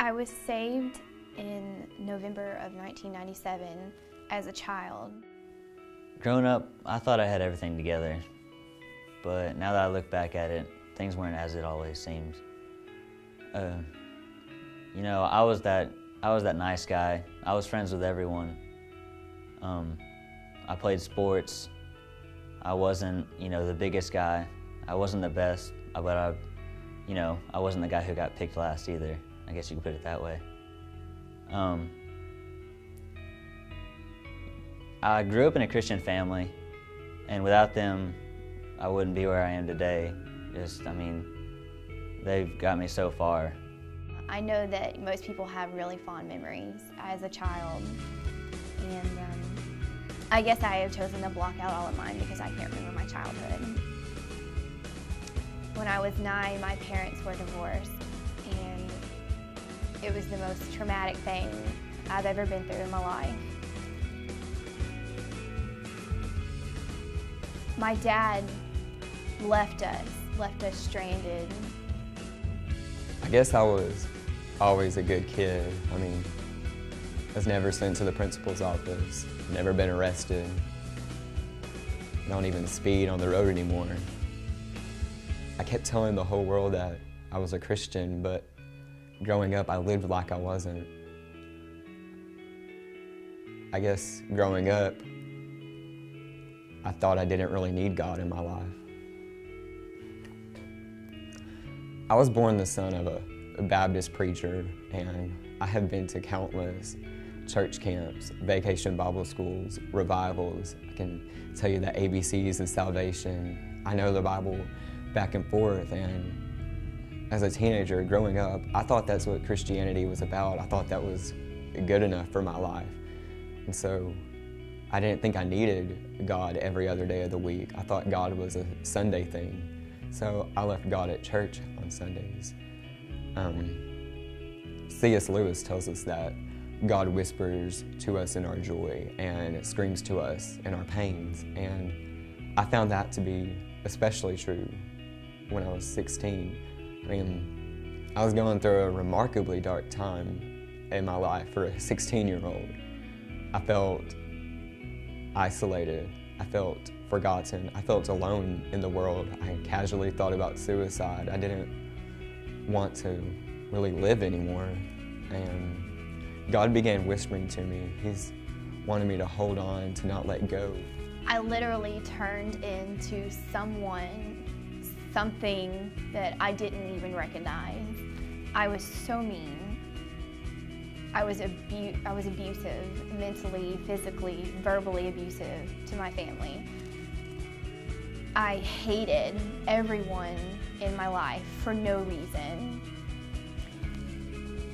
I was saved in November of 1997 as a child. Growing up, I thought I had everything together, but now that I look back at it, things weren't as it always seems. You know, I was that nice guy. I was friends with everyone. I played sports. I wasn't, the biggest guy. I wasn't the best, but I wasn't the guy who got picked last either. I guess you could put it that way. I grew up in a Christian family, and without them, I wouldn't be where I am today. They've got me so far. I know that most people have really fond memories as a child, and I guess I have chosen to block out all of mine because I can't remember my childhood. When I was 9, my parents were divorced, and it was the most traumatic thing I've ever been through in my life. My dad left us stranded. I guess I was always a good kid. I was never sent to the principal's office, never been arrested. I don't even speed on the road anymore. I kept telling the whole world that I was a Christian, but growing up I lived like I wasn't. I guess growing up, I thought I didn't really need God in my life. I was born the son of a Baptist preacher, and I have been to countless church camps, vacation Bible schools, revivals. I can tell you the ABCs of salvation. I know the Bible back and forth, and as a teenager growing up, I thought that's what Christianity was about. I thought that was good enough for my life. And so I didn't think I needed God every other day of the week. I thought God was a Sunday thing. So I left God at church on Sundays. C.S. Lewis tells us that God whispers to us in our joy and screams to us in our pains. And I found that to be especially true when I was 16. I was going through a remarkably dark time in my life for a 16-year-old. I felt isolated. I felt forgotten. I felt alone in the world. I casually thought about suicide. I didn't want to really live anymore. And God began whispering to me. He's wanted me to hold on, to not let go. I literally turned into something that I didn't even recognize. I was so mean. I was abusive, mentally, physically, verbally abusive to my family. I hated everyone in my life for no reason.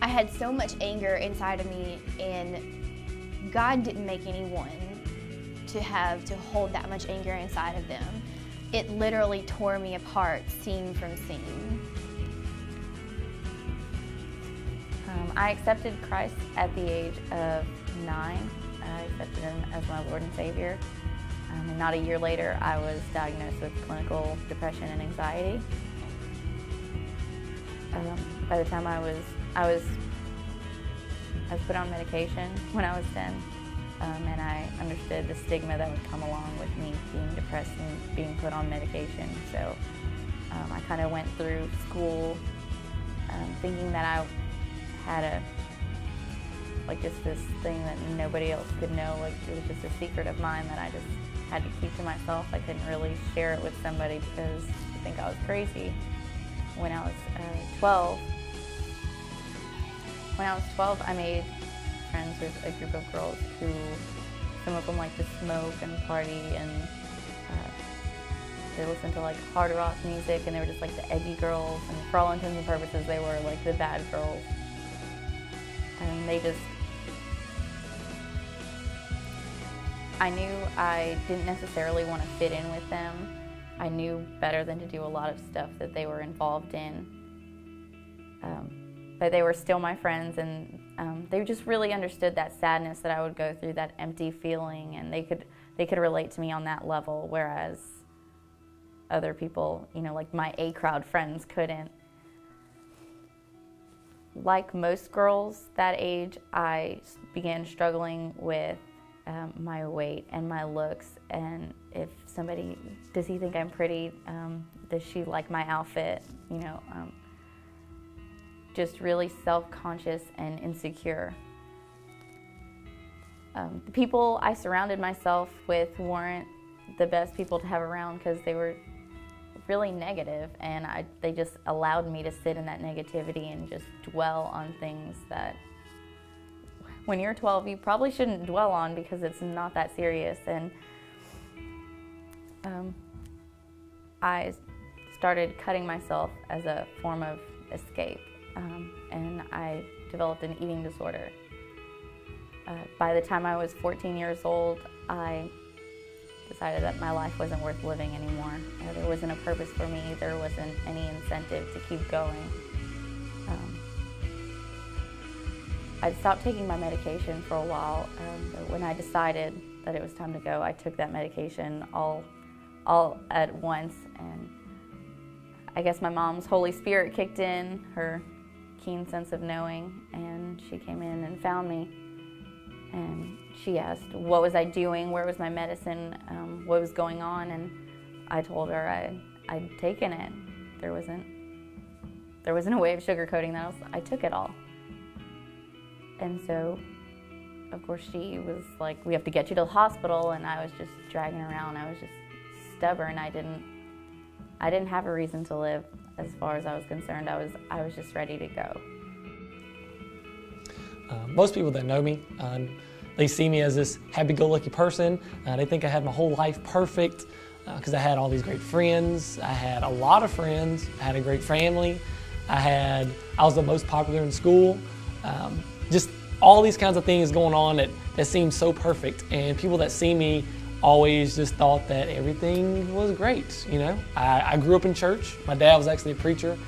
I had so much anger inside of me, and God didn't make anyone to have to hold that much anger inside of them. It literally tore me apart, scene from scene. I accepted Christ at the age of 9. I accepted Him as my Lord and Savior. And not a year later, I was diagnosed with clinical depression and anxiety. By the time I was put on medication when I was 10, and I understood the stigma that would come along with me being depressed and being put on medication. So I kind of went through school thinking that I had just this thing that nobody else could know. It was just a secret of mine that I just had to keep to myself. I couldn't really share it with somebody because I think I was crazy. When I was 12, I made friends with a group of girls who, some of them like to smoke and party, and they listened to hard rock music, and they were just the edgy girls, and for all intents and purposes they were the bad girls. And I knew I didn't necessarily want to fit in with them. I knew better than to do a lot of stuff that they were involved in. But they were still my friends, and they just really understood that sadness that I would go through, that empty feeling, and they could relate to me on that level, whereas other people, my A-crowd friends couldn't. Like most girls that age, I began struggling with my weight and my looks, and if somebody, does he think I'm pretty? Does she like my outfit? You know, just really self-conscious and insecure. The people I surrounded myself with weren't the best people to have around because they were really negative, and they just allowed me to sit in that negativity and just dwell on things that when you're 12 you probably shouldn't dwell on because it's not that serious. And I started cutting myself as a form of escape, and I developed an eating disorder. By the time I was 14 years old, I decided that my life wasn't worth living anymore. There wasn't a purpose for me. There wasn't any incentive to keep going. I'd stopped taking my medication for a while, but when I decided that it was time to go, I took that medication all at once, and I guess my mom's Holy Spirit kicked in, her keen sense of knowing, and she came in and found me. And she asked, what was I doing? Where was my medicine? What was going on? And I told her I'd taken it. There wasn't a way of sugarcoating that. I took it all. And so, of course, she was like, we have to get you to the hospital. And I was just dragging around. I was just stubborn. I didn't have a reason to live as far as I was concerned. I was just ready to go. Most people that know me, they see me as this happy-go-lucky person. They think I had my whole life perfect because I had all these great friends. I had a lot of friends. I had a great family. I was the most popular in school. Just all these kinds of things going on that seemed so perfect. And people that see me always just thought that everything was great. You know, I grew up in church. My dad was actually a preacher.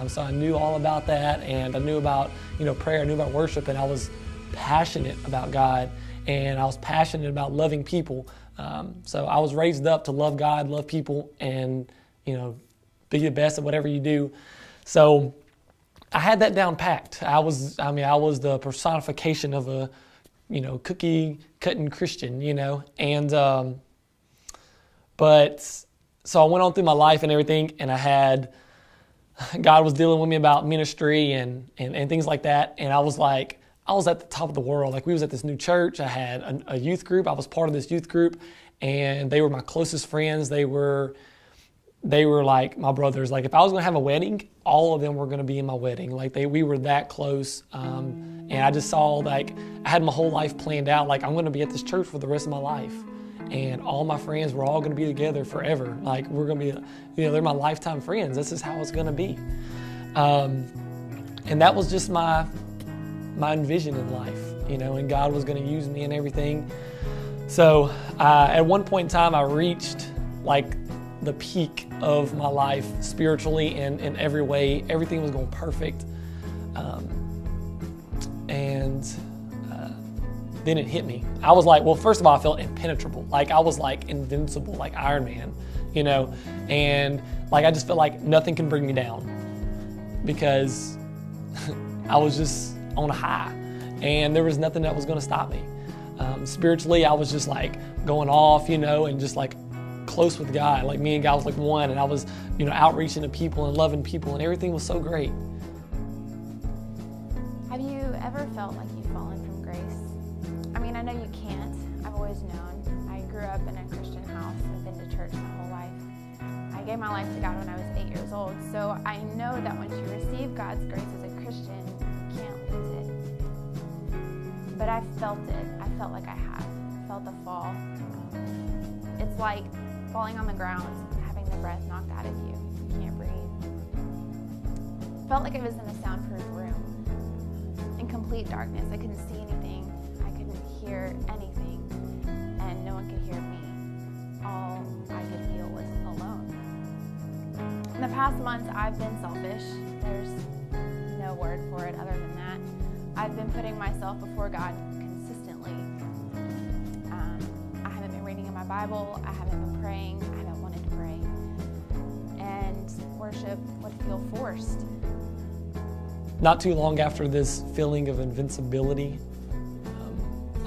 So I knew all about that, and I knew about, prayer, I knew about worship, and I was passionate about God, and I was passionate about loving people. So I was raised up to love God, love people, and, be the best at whatever you do. So I had that down packed. I was the personification of a, cookie-cutting Christian, and, but, so I went on through my life and everything, and God was dealing with me about ministry and things like that. And I was at the top of the world. Like, we was at this new church. I had a youth group. I was part of this youth group, and they were my closest friends. They were like my brothers. Like, if I was going to have a wedding, all of them were going to be in my wedding. Like, we were that close. And I just saw, I had my whole life planned out. Like, I'm going to be at this church for the rest of my life. And all my friends were all going to be together forever. Like, we're going to be, they're my lifetime friends. This is how it's going to be. And that was just my envision in life, and God was going to use me and everything. So at one point in time, I reached the peak of my life spiritually and in every way. Everything was going perfect. Then it hit me. I was like, well, first of all, I felt impenetrable. Like, I was invincible, like Iron Man, and I just felt like nothing can bring me down because I was just on a high and there was nothing that was going to stop me. Spiritually, I was just going off, and just close with God. Like, me and God was one, and I was, outreaching to people and loving people, and everything was so great. Have you ever felt like you've fallen from grace? I know you can't. I've always known. I grew up in a Christian house. I've been to church my whole life. I gave my life to God when I was 8 years old, so I know that once you receive God's grace as a Christian, you can't lose it. But I felt it. I felt like I have. I felt the fall. It's like falling on the ground, having the breath knocked out of you. You can't breathe. Felt like I was in a soundproof room, in complete darkness. I couldn't see anything. I couldn't hear anything, and no one could hear me. All I could feel was alone. In the past months, I've been selfish. There's no word for it other than that. I've been putting myself before God consistently. I haven't been reading in my Bible. I haven't been praying. I haven't wanted to pray. And worship would feel forced. Not too long after this feeling of invincibility,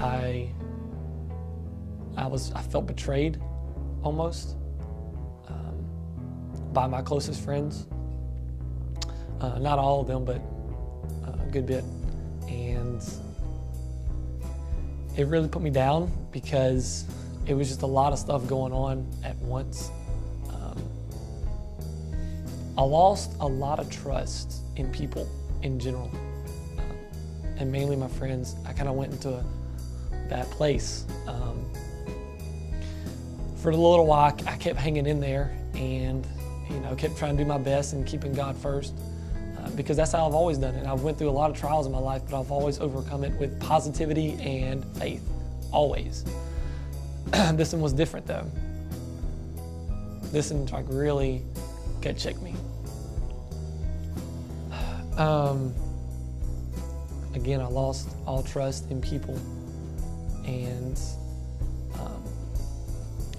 I felt betrayed almost by my closest friends. Not all of them, but a good bit. And it really put me down because it was just a lot of stuff going on at once. I lost a lot of trust in people in general, and mainly my friends. I kind of went into that place. For a little while, I kept hanging in there and kept trying to do my best and keeping God first, because that's how I've always done it. I've went through a lot of trials in my life, but I've always overcome it with positivity and faith, always. This one was different though. This one really gut checked me. Again, I lost all trust in people, and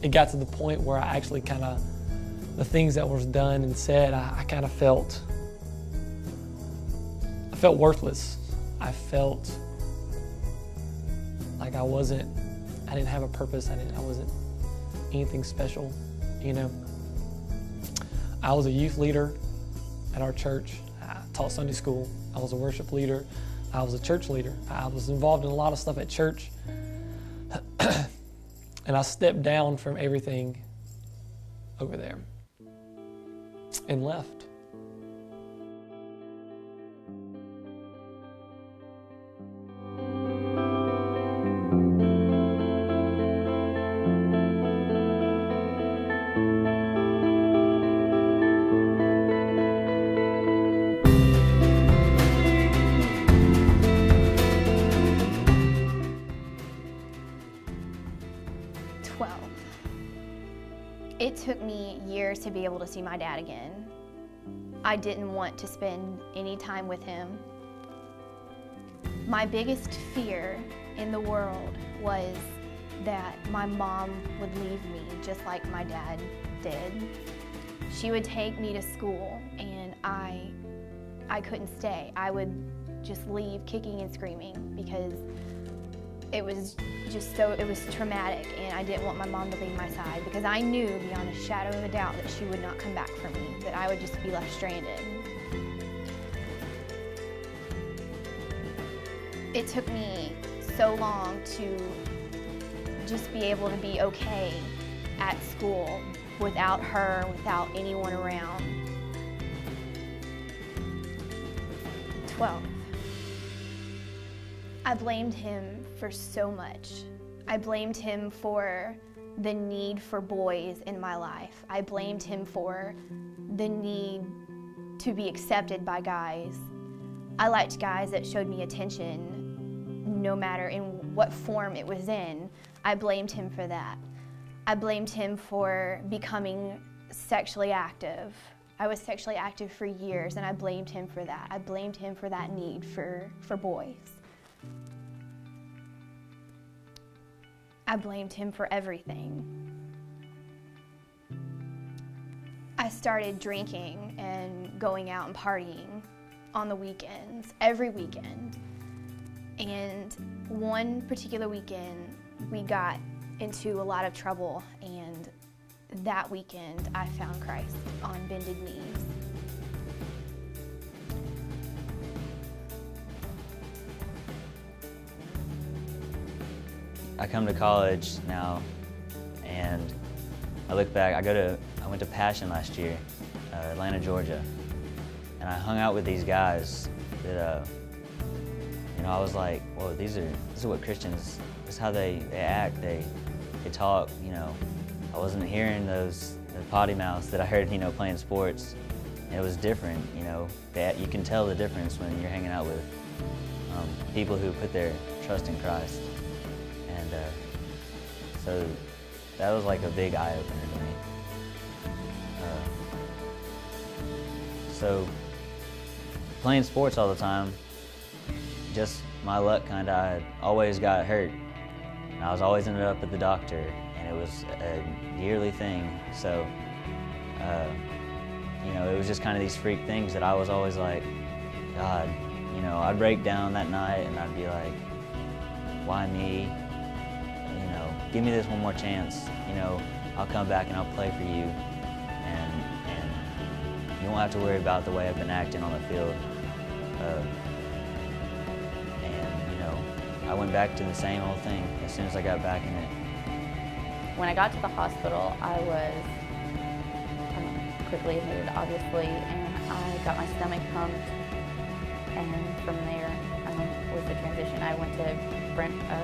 it got to the point where I actually the things that was done and said, I kind of felt worthless. I felt like I didn't have a purpose. I wasn't anything special, I was a youth leader at our church. I taught Sunday school. I was a worship leader. I was a church leader. I was involved in a lot of stuff at church. And I stepped down from everything over there and left. It took me years to be able to see my dad again. I didn't want to spend any time with him. My biggest fear in the world was that my mom would leave me just like my dad did. She would take me to school and I couldn't stay. I would just leave kicking and screaming because it was traumatic, and I didn't want my mom to leave my side because I knew beyond a shadow of a doubt that she would not come back for me, that I would just be left stranded. It took me so long to just be able to be okay at school without her, without anyone around. 12. I blamed him for so much. I blamed him for the need for boys in my life. I blamed him for the need to be accepted by guys. I liked guys that showed me attention, no matter in what form it was in. I blamed him for that. I blamed him for becoming sexually active. I was sexually active for years, and I blamed him for that. I blamed him for that need for boys. I blamed him for everything. I started drinking and going out and partying on the weekends, every weekend. And one particular weekend, we got into a lot of trouble, and that weekend I found Christ on bended knees. I come to college now, and I look back. I went to Passion last year, Atlanta, Georgia, and I hung out with these guys that, I was like, whoa, this is what Christians, this is how they act, they talk. I wasn't hearing the potty mouths that I heard, playing sports. It was different. You can tell the difference when you're hanging out with people who put their trust in Christ. And so that was like a big eye-opener to me. So playing sports all the time, just my luck I always got hurt. And I was always ended up at the doctor, and it was a yearly thing. So, it was just kind of these freak things that I was always like, God, you know, I'd break down that night and I'd be like, why me? You know, give me this one more chance. You know, I'll come back and I'll play for you. And you won't have to worry about the way I've been acting on the field. And, you know, I went back to the same old thing as soon as I got back in it. When I got to the hospital, I was quickly admitted, obviously, and I got my stomach pumped. And from there was the transition. I went to a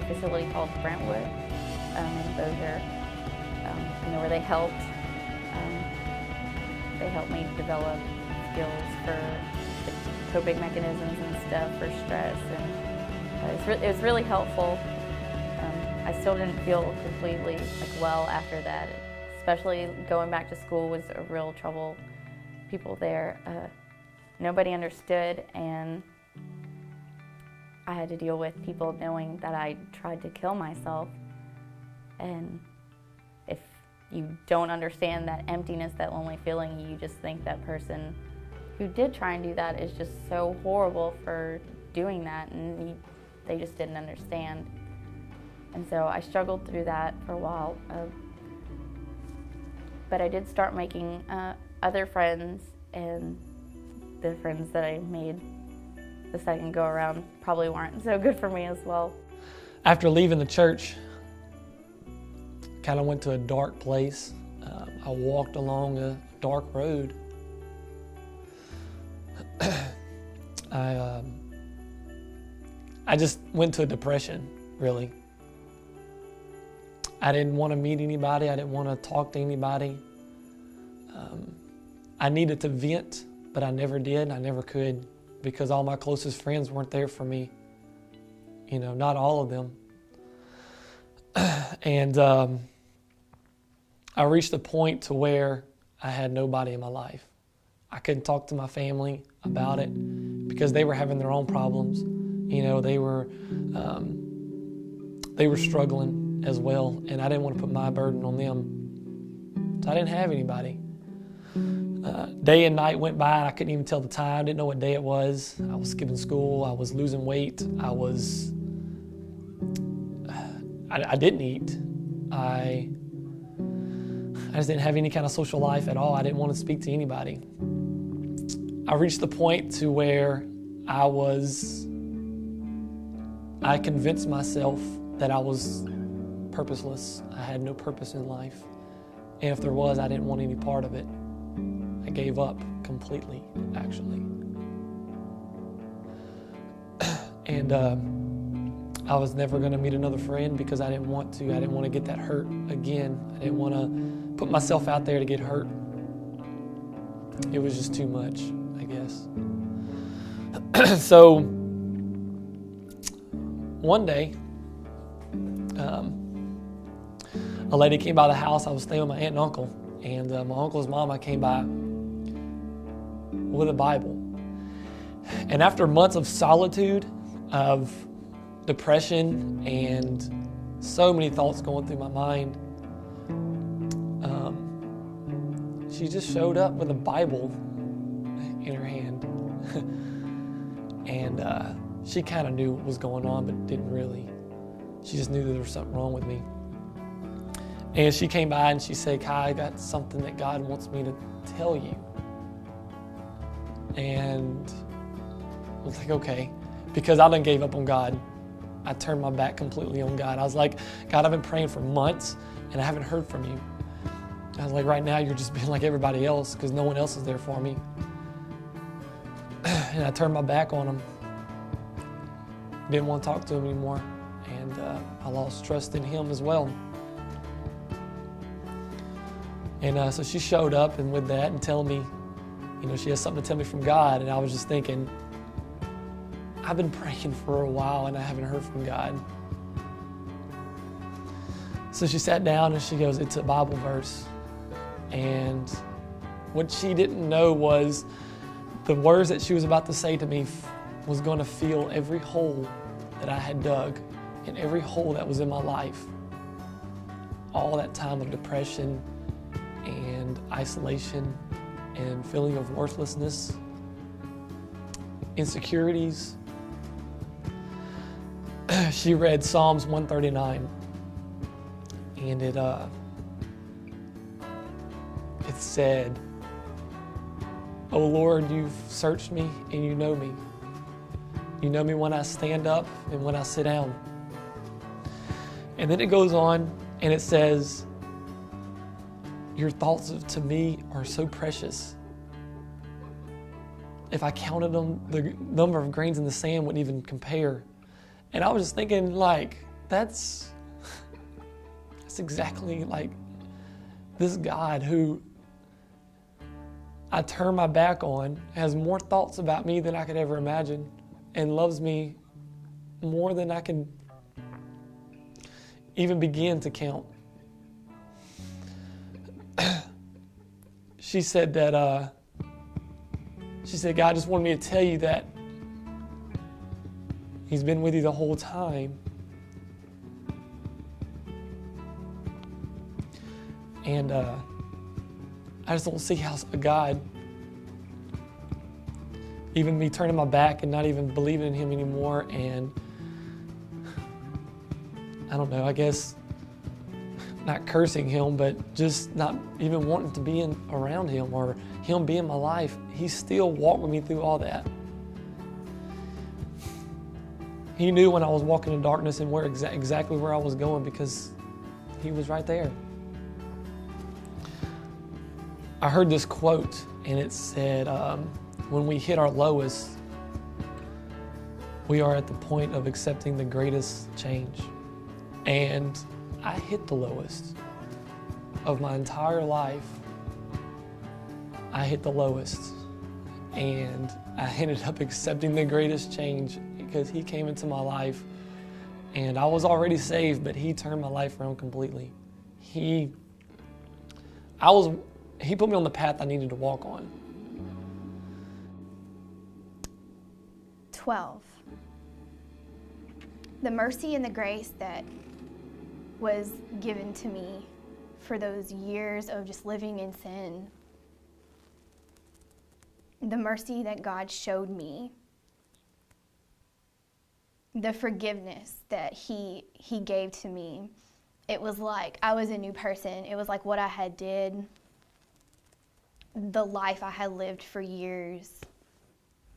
facility called Brentwood in Bossier, where they helped me develop skills for coping mechanisms and stuff for stress, and it was really helpful. I still didn't feel completely well after that, especially going back to school was a real trouble. People there, nobody understood, and I had to deal with people knowing that I tried to kill myself. And if you don't understand that emptiness, that lonely feeling, you just think that person who did try and do that is just so horrible for doing that, and they just didn't understand. And so I struggled through that for a while, but I did start making other friends, and the friends that I made the second go around probably weren't so good for me as well. After leaving the church, kind of went to a dark place. I walked along a dark road. I just went to a depression, really. I didn't want to meet anybody. I didn't want to talk to anybody. I needed to vent, but I never did. I never could, because all my closest friends weren't there for me. You know, not all of them. And I reached a point to where I had nobody in my life. I couldn't talk to my family about it because they were having their own problems. You know, they were struggling as well, and I didn't want to put my burden on them. So I didn't have anybody. Day and night went by, and I couldn't even tell the time. I didn't know what day it was. I was skipping school. I was losing weight. I didn't eat. I just didn't have any kind of social life at all. I didn't want to speak to anybody. I reached the point to where I convinced myself that I was purposeless. I had no purpose in life. And if there was, I didn't want any part of it. I gave up completely, actually. And I was never going to meet another friend because I didn't want to. I didn't want to get that hurt again. I didn't want to put myself out there to get hurt. It was just too much, I guess. So one day, a lady came by the house. I was staying with my aunt and uncle, and my uncle's mama came by with a Bible. And after months of solitude, of depression, and so many thoughts going through my mind, she just showed up with a Bible in her hand. And she kind of knew what was going on, but didn't really. She just knew that there was something wrong with me. And she came by and she said, "Kai, I got something that God wants me to tell you." And I was like, okay. Because I done gave up on God. I turned my back completely on God. I was like, "God, I've been praying for months and I haven't heard from you." I was like, "Right now you're just being like everybody else because no one else is there for me." And I turned my back on him. Didn't want to talk to him anymore. And I lost trust in him as well. And so she showed up and with that and telling me, you know, she has something to tell me from God. And I was just thinking, I've been praying for a while and I haven't heard from God. So she sat down and she goes, "It's a Bible verse." And what she didn't know was the words that she was about to say to me was going to fill every hole that I had dug and every hole that was in my life. All that time of depression and isolation and feeling of worthlessness. insecurities, she read Psalms 139, and it said, "O Lord, you've searched me and you know me. You know me when I stand up and when I sit down." And then it goes on and it says, "Your thoughts to me are so precious. If I counted them, the number of grains in the sand wouldn't even compare." And I was just thinking, like, that's exactly like this God who I turn my back on, has more thoughts about me than I could ever imagine, and loves me more than I can even begin to count. She said, God just wanted me to tell you that He's been with you the whole time. And I just don't see how a God, even me turning my back and not even believing in Him anymore, and I don't know, I guess not cursing Him, but just not even wanting to be around Him or Him be in my life. He still walked with me through all that. He knew when I was walking in darkness and exactly where I was going, because He was right there. I heard this quote, and it said, when we hit our lowest, we are at the point of accepting the greatest change. And I hit the lowest of my entire life. I hit the lowest, and I ended up accepting the greatest change because He came into my life, and I was already saved, but He turned my life around completely. He put me on the path I needed to walk on. 12. The mercy and the grace that was given to me for those years of just living in sin. The mercy that God showed me. The forgiveness that He gave to me. It was like I was a new person. It was like what I had did, the life I had lived for years,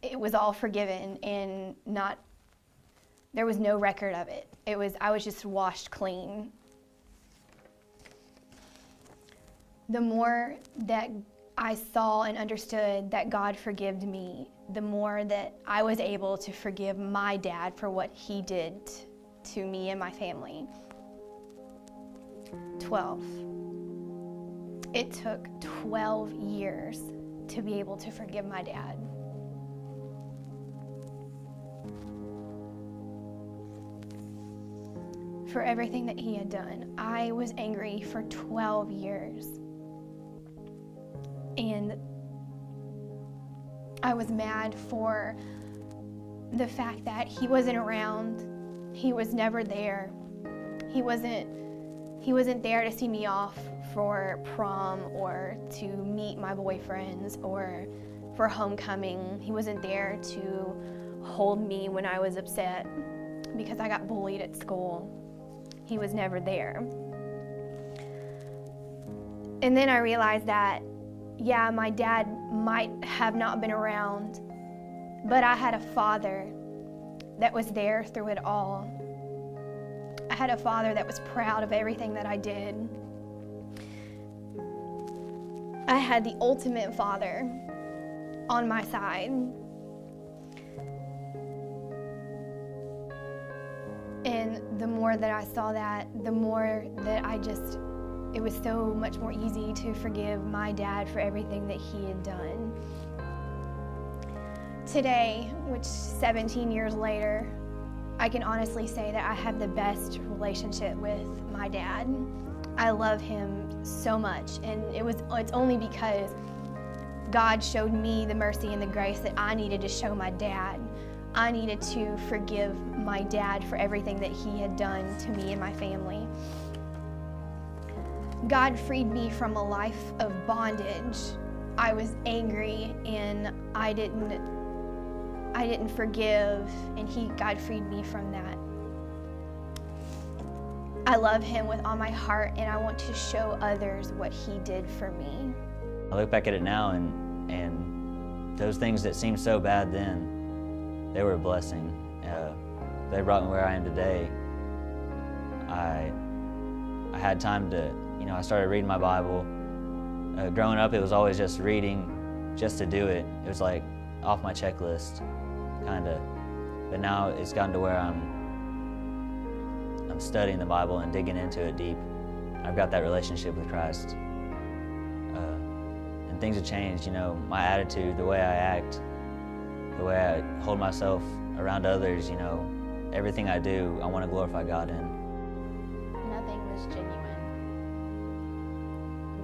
it was all forgiven, and there was no record of it. I was just washed clean. The more that I saw and understood that God forgave me, the more that I was able to forgive my dad for what he did to me and my family. 12. It took 12 years to be able to forgive my dad. For everything that he had done. I was angry for 12 years. And I was mad for the fact that he wasn't around. He was never there. He wasn't there to see me off for prom or to meet my boyfriends or for homecoming. He wasn't there to hold me when I was upset because I got bullied at school. He was never there. And then I realized that, yeah, my dad might have not been around, but I had a father that was there through it all. I had a father that was proud of everything that I did. I had the ultimate father on my side. And the more that I saw that, the more that it was so much more easy to forgive my dad for everything that he had done. Today, which 17 years later, I can honestly say that I have the best relationship with my dad. I love him so much, and it's only because God showed me the mercy and the grace that I needed to show my dad. I needed to forgive my dad for everything that he had done to me and my family. God freed me from a life of bondage. I was angry and I didn't I didn't forgive, and God freed me from that. I love him with all my heart, and I want to show others what he did for me. I look back at it now, and those things that seemed so bad then, they were a blessing. They brought me where I am today. I had time to, I started reading my Bible. Growing up, it was always just reading, just to do it. It was like off my checklist, kind of. But now it's gotten to where I'm studying the Bible and digging into it deep. I've got that relationship with Christ. And things have changed, my attitude, the way I act, the way I hold myself around others, everything I do, I want to glorify God in. Nothing was genuine,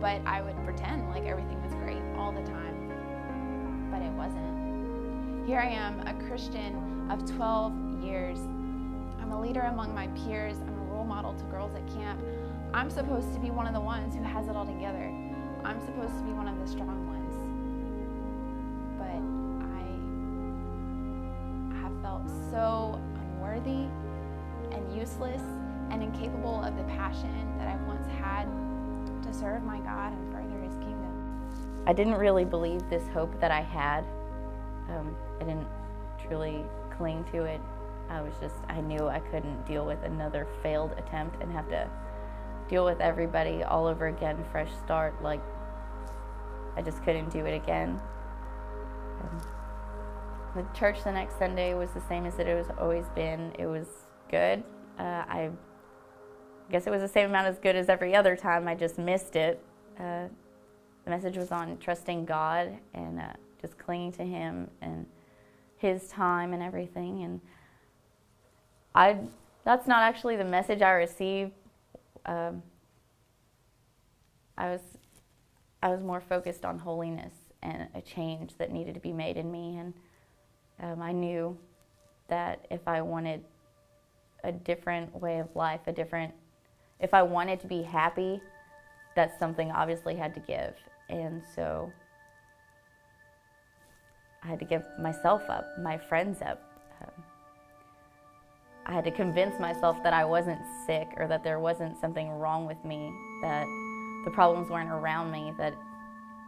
but I would pretend like everything was great all the time, but it wasn't. Here I am, a Christian of 12 years. I'm a leader among my peers. I'm a role model to girls at camp. I'm supposed to be one of the ones who has it all together. I'm supposed to be one of the strong ones. But I have felt so unworthy and useless and incapable of the passion that I once had to serve my God and further his kingdom. I didn't really believe this hope that I had. I didn't truly cling to it. I knew I couldn't deal with another failed attempt and have to deal with everybody all over again, fresh start. Like, I just couldn't do it again. The church the next Sunday was the same as it has always been. It was good. I guess it was the same amount as good as every other time. I just missed it. The message was on trusting God and just clinging to him and his time and everything. And that's not actually the message I received. I was more focused on holiness and a change that needed to be made in me. And I knew that if I wanted a different way of life, if I wanted to be happy, that something obviously had to give. And so I had to give myself up, my friends up. I had to convince myself that I wasn't sick or that there wasn't something wrong with me, that the problems weren't around me, that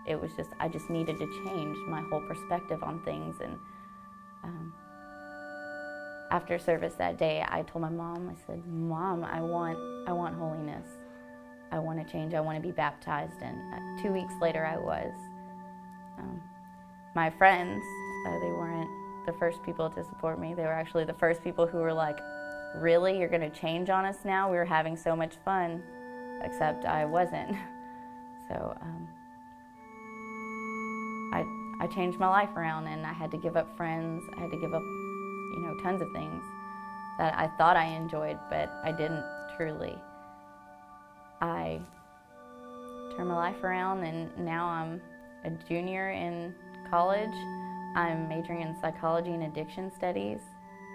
it was just, I just needed to change my whole perspective on things. And after service that day, I told my mom, I said, Mom, I want holiness. I want to change. I want to be baptized. And 2 weeks later, I was. My friends, they weren't the first people to support me. They were actually the first people who were like, really, you're going to change on us now? We were having so much fun, except I wasn't. So I changed my life around, and I had to give up friends. I had to give up, tons of things that I thought I enjoyed, but I didn't truly. I turned my life around, and now I'm a junior in college. I'm majoring in psychology and addiction studies.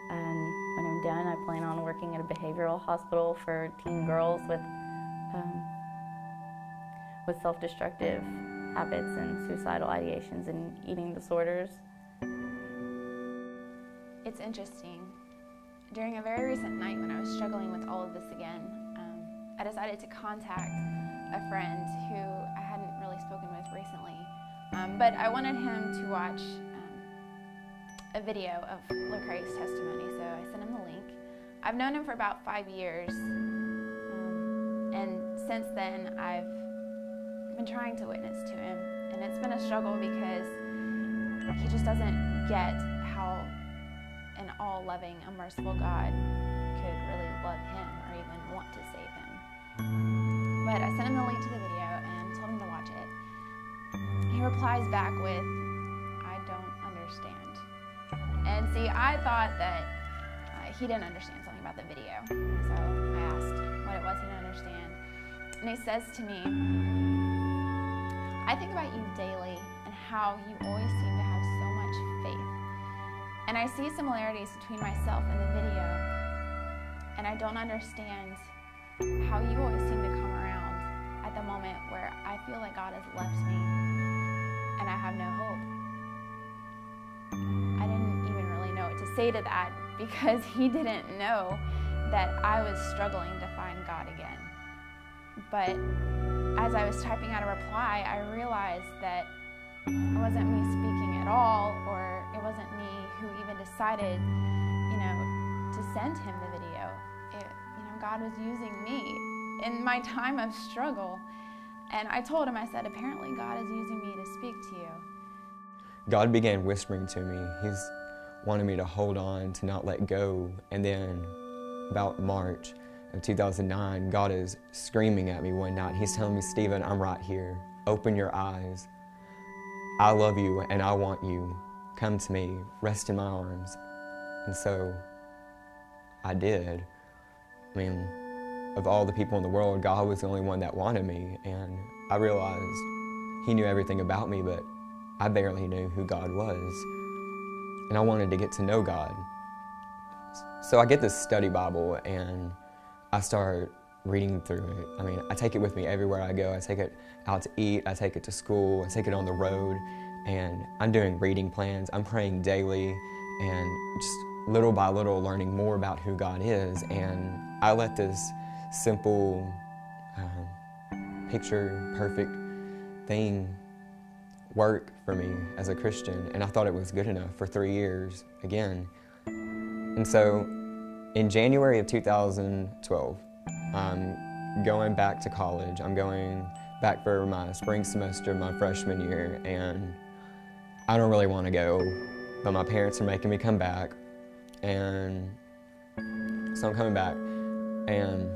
And when I'm done, I plan on working at a behavioral hospital for teen girls with self-destructive habits and suicidal ideations and eating disorders. It's interesting. During a very recent night when I was struggling with all of this again, I decided to contact a friend who I hadn't really spoken with recently. But I wanted him to watch a video of Lecrae's testimony, so I sent him the link. I've known him for about 5 years, and since then I've been trying to witness to him, and it's been a struggle because he just doesn't get how an all-loving, a merciful God could really love him or even want to save him. But I sent him the link to the video and told him to watch it. He replies back with, I don't understand. And see, I thought that he didn't understand something about the video. So I asked what it was he didn't understand. And he says to me, I think about you daily and how you always seem to have so much faith. And I see similarities between myself and the video. And I don't understand how you always seem to come around at the moment where I feel like God has left me and I have no hope. I didn't even really say to that because he didn't know that I was struggling to find God again. But as I was typing out a reply, I realized that it wasn't me speaking at all, or it wasn't me who even decided, to send him the video. God was using me in my time of struggle. And I told him, I said, apparently God is using me to speak to you. God began whispering to me. He's wanted me to hold on, to not let go. And then about March of 2009, God is screaming at me one night. He's telling me, Stephen, I'm right here. Open your eyes. I love you and I want you. Come to me, rest in my arms. And so I did. I mean, of all the people in the world, God was the only one that wanted me. And I realized he knew everything about me, but I barely knew who God was. And I wanted to get to know God. So I get this study Bible and I start reading through it. I mean, I take it with me everywhere I go. I take it out to eat, I take it to school, I take it on the road, and I'm doing reading plans. I'm praying daily and just little by little learning more about who God is. And I let this simple, picture perfect thing work for me as a Christian, and I thought it was good enough for 3 years again. And so in January of 2012, I'm going back to college. I'm going back for my spring semester, my freshman year, and I don't really want to go, but my parents are making me come back. And so I'm coming back, and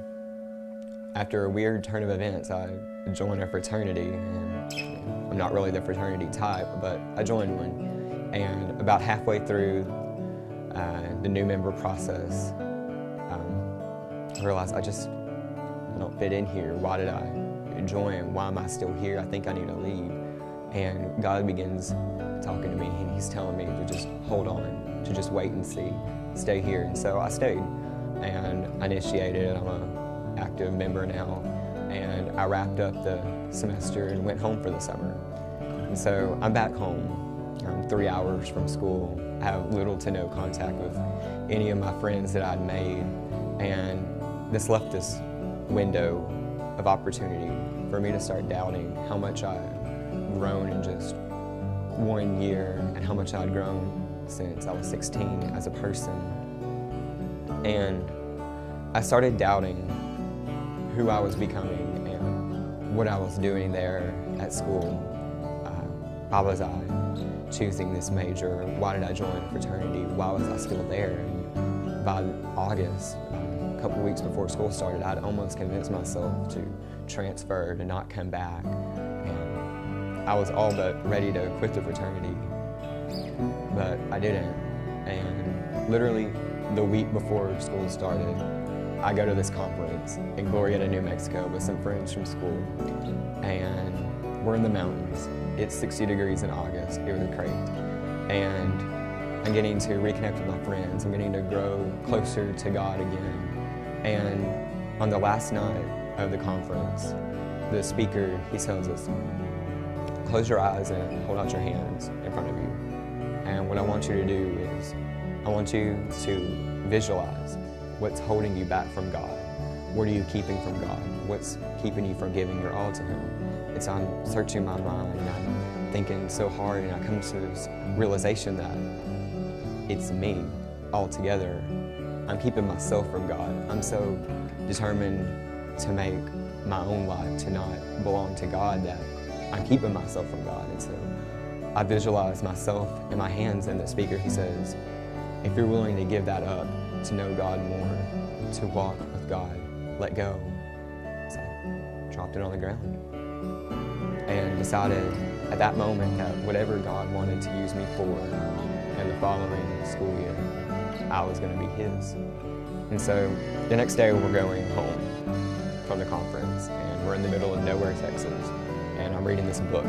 after a weird turn of events, I joined a fraternity, and I'm not really the fraternity type, but I joined one. And about halfway through the new member process, I realized I don't fit in here. Why did I join? Why am I still here? I think I need to leave. And God begins talking to me, and he's telling me to just hold on, to just wait and see, stay here. And so I stayed, and I initiated. I'm an active member now, and I wrapped up the semester and went home for the summer. And so I'm back home. I'm 3 hours from school. I have little to no contact with any of my friends that I'd made, and this left this window of opportunity for me to start doubting how much I'd grown in just 1 year and how much I'd grown since I was 16 as a person. And I started doubting who I was becoming and what I was doing there at school. Why was I choosing this major? Why did I join a fraternity? Why was I still there? And by August, a couple weeks before school started, I'd almost convinced myself to transfer, to not come back. And I was all but ready to quit the fraternity, but I didn't. And literally the week before school started, I go to this conference in Glorieta, New Mexico with some friends from school, and we're in the mountains. It's 60 degrees in August. It was great. And I'm getting to reconnect with my friends. I'm getting to grow closer to God again. And on the last night of the conference, the speaker, he tells us, close your eyes and hold out your hands in front of you. And what I want you to do is, I want you to visualize what's holding you back from God. What are you keeping from God? What's keeping you from giving your all to Him? I'm searching my mind, and I'm thinking so hard, and I come to this realization that it's me altogether. I'm keeping myself from God. I'm so determined to make my own life to not belong to God that I'm keeping myself from God. And so I visualize myself in my hands, and the speaker, he says, if you're willing to give that up, to know God more, to walk with God, let go. So I dropped it on the ground and decided at that moment that whatever God wanted to use me for in the following school year, I was going to be His. And so the next day we're going home from the conference, and we're in the middle of nowhere, Texas, and I'm reading this book.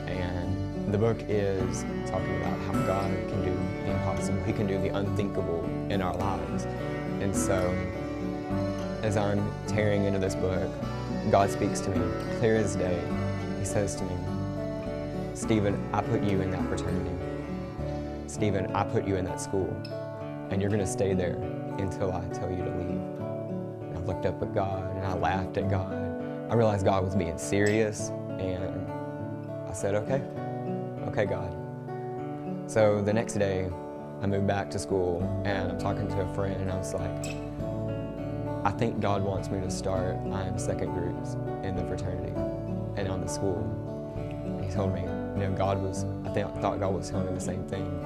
And the book is talking about how God can do the impossible. He can do the unthinkable in our lives. And so as I'm tearing into this book, God speaks to me clear as day. He says to me, Stephen, I put you in that fraternity. Stephen, I put you in that school. and you're going to stay there until I tell you to leave. And I looked up at God, and I laughed at God. I realized God was being serious, and I said, okay, God. So the next day, I moved back to school, and I'm talking to a friend, and I was like, I think God wants me to start second groups in the fraternity and on the school. And he told me, I thought God was telling me the same thing.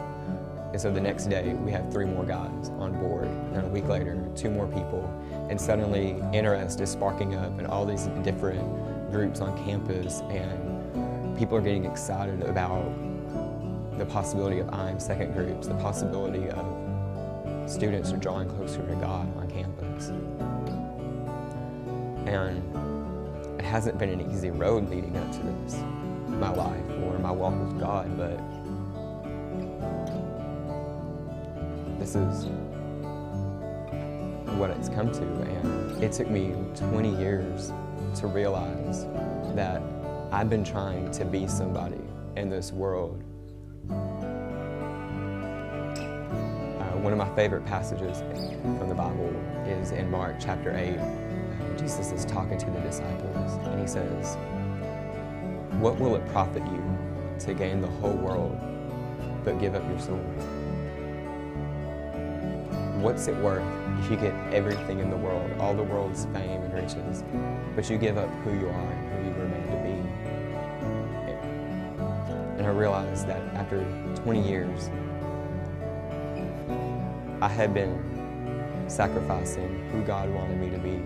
And so the next day, we had 3 more guys on board, and a week later, 2 more people. And suddenly, interest is sparking up in all these different groups on campus, and people are getting excited about the possibility of second groups, the possibility of students are drawing closer to God on campus. And it hasn't been an easy road leading up to this, my life or my walk with God, but this is what it's come to. And it took me 20 years to realize that I've been trying to be somebody in this world. One of my favorite passages from the Bible is in Mark chapter 8. Jesus is talking to the disciples, and he says, "What will it profit you to gain the whole world but give up your soul? What's it worth if you get everything in the world, all the world's fame and riches, but you give up who you are and who you were made to be?" And I realized that after 20 years, I had been sacrificing who God wanted me to be,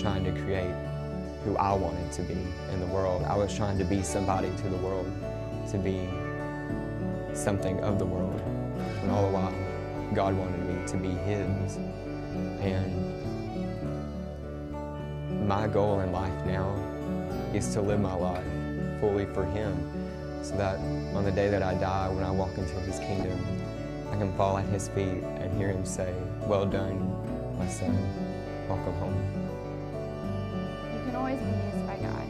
trying to create who I wanted to be in the world. I was trying to be somebody to the world, to be something of the world, and all the while, God wanted me to be His. And my goal in life now is to live my life fully for Him, so that on the day that I die, when I walk into His kingdom, I can fall at His feet and hear Him say, "Well done, my son, welcome home." You can always be used by God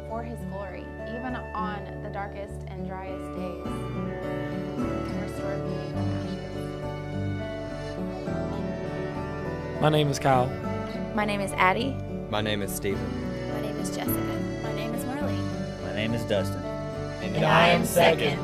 for His glory, even on the darkest and driest days. He can restore beauty from ashes. My name is Kyle. My name is Addie. My name is Stephen. My name is Jessica. My name is Marley. My name is Dustin. And I am second.